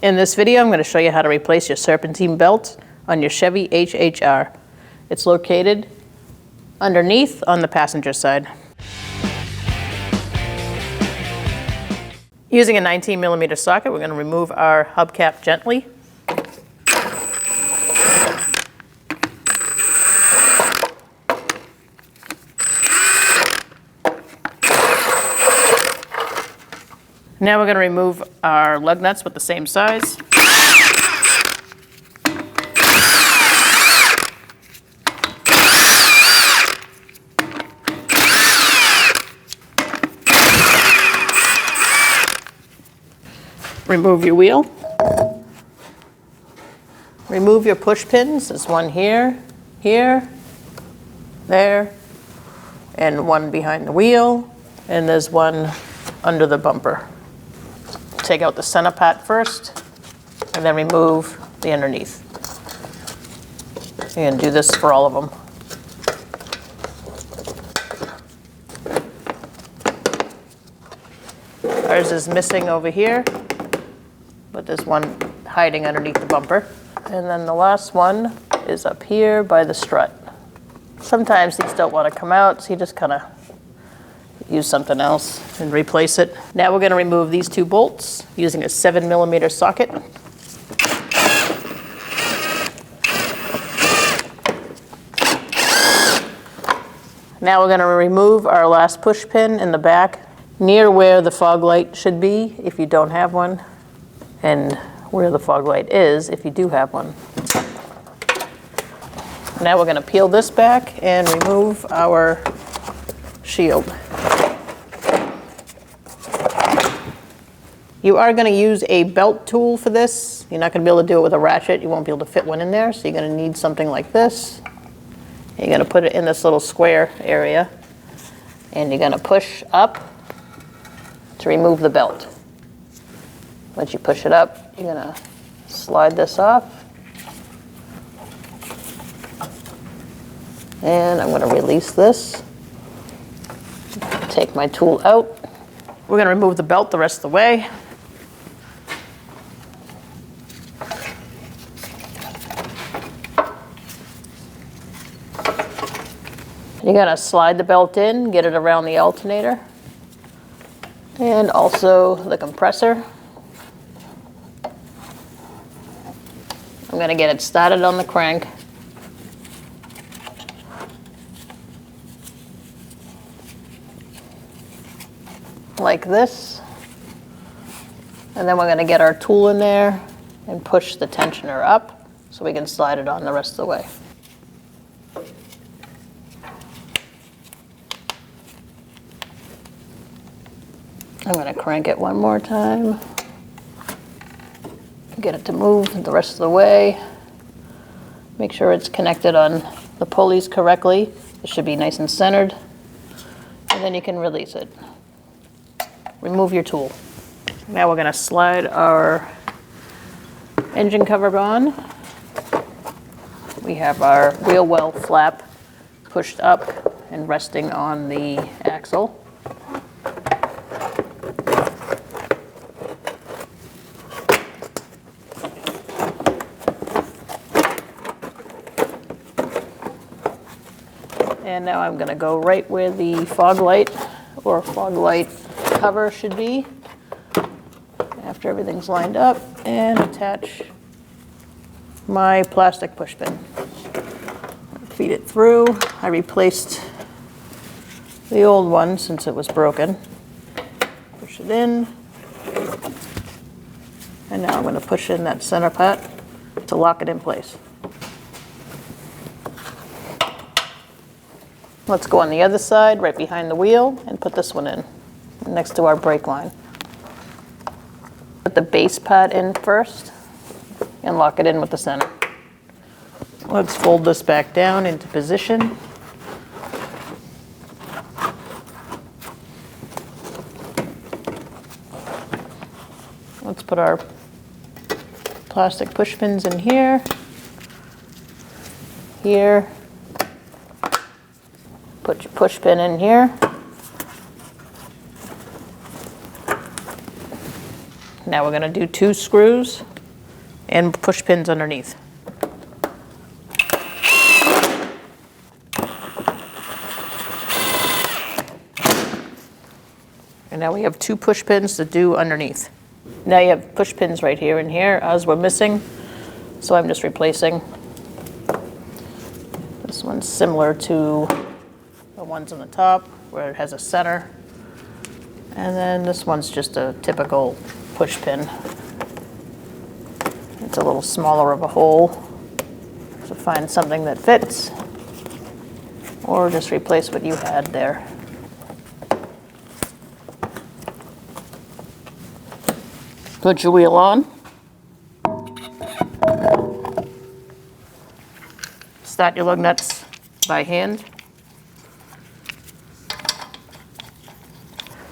In this video, I'm going to show you how to replace your serpentine belt on your Chevy HHR. It's located underneath on the passenger side. Using a 19mm socket, we're going to remove our hubcap gently. Now we're going to remove our lug nuts with the same size. Remove your wheel. Remove your push pins. There's one here, here, there, and one behind the wheel, and there's one under the bumper. Take out the center part first, and then remove the underneath. You're going to do this for all of them. Ours is missing over here, but there's one hiding underneath the bumper. And then the last one is up here by the strut. Sometimes these don't want to come out, so you just kind of use something else and replace it. Now we're going to remove these two bolts using a 7mm socket. Now we're going to remove our last push pin in the back near where the fog light should be if you don't have one, and where the fog light is if you do have one. Now we're going to peel this back and remove our shield. You are going to use a belt tool for this. You're not going to be able to do it with a ratchet. You won't be able to fit one in there, so you're going to need something like this. You're going to put it in this little square area, and you're going to push up to remove the belt. Once you push it up, you're going to slide this off. And I'm going to release this. Take my tool out. We're going to remove the belt the rest of the way. You're going to slide the belt in, get it around the alternator, and also the compressor. I'm going to get it started on the crank. Like this. And then we're going to get our tool in there and push the tensioner up so we can slide it on the rest of the way. I'm going to crank it one more time. Get it to move the rest of the way. Make sure it's connected on the pulleys correctly. It should be nice and centered. And then you can release it. Remove your tool. Now we're going to slide our engine cover on. We have our wheel well flap pushed up and resting on the axle. And now I'm going to go right where the fog light or fog light cover should be after everything's lined up, and attach my plastic push pin. Feed it through. I replaced the old one since it was broken. Push it in. And now I'm going to push in that center part to lock it in place. Let's go on the other side, right behind the wheel, and put this one in, next to our brake line. Put the base part in first, and lock it in with the center. Let's fold this back down into position. Let's put our plastic push pins in here, here. Put your push pin in here. Now we're going to do 2 screws and push pins underneath. And now we have 2 push pins to do underneath. Now you have push pins right here and here, as we're missing. So I'm just replacing. This one's similar to the ones on the top where it has a center. And then this one's just a typical push pin. It's a little smaller of a hole. So find something that fits, or just replace what you had there. Put your wheel on. Start your lug nuts by hand.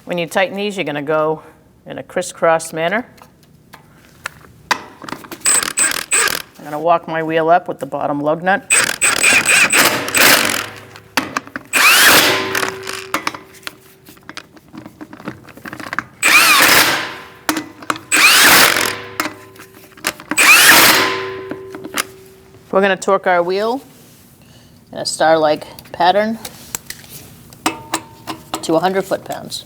When you tighten these, you're going to go in a crisscross manner. I'm going to walk my wheel up with the bottom lug nut. We're going to torque our wheel in a star-like pattern to 100 foot-pounds.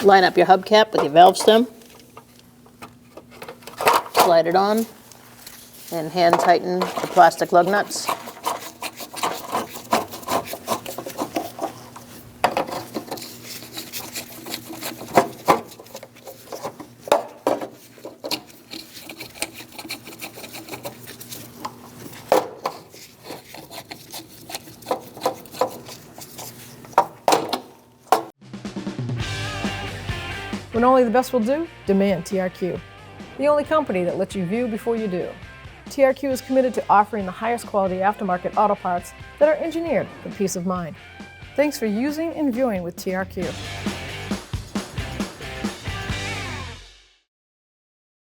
Line up your hubcap with your valve stem. Slide it on and hand tighten the plastic lug nuts. When only the best will do, demand TRQ. The only company that lets you view before you do. TRQ is committed to offering the highest quality aftermarket auto parts that are engineered for peace of mind. Thanks for using and viewing with TRQ.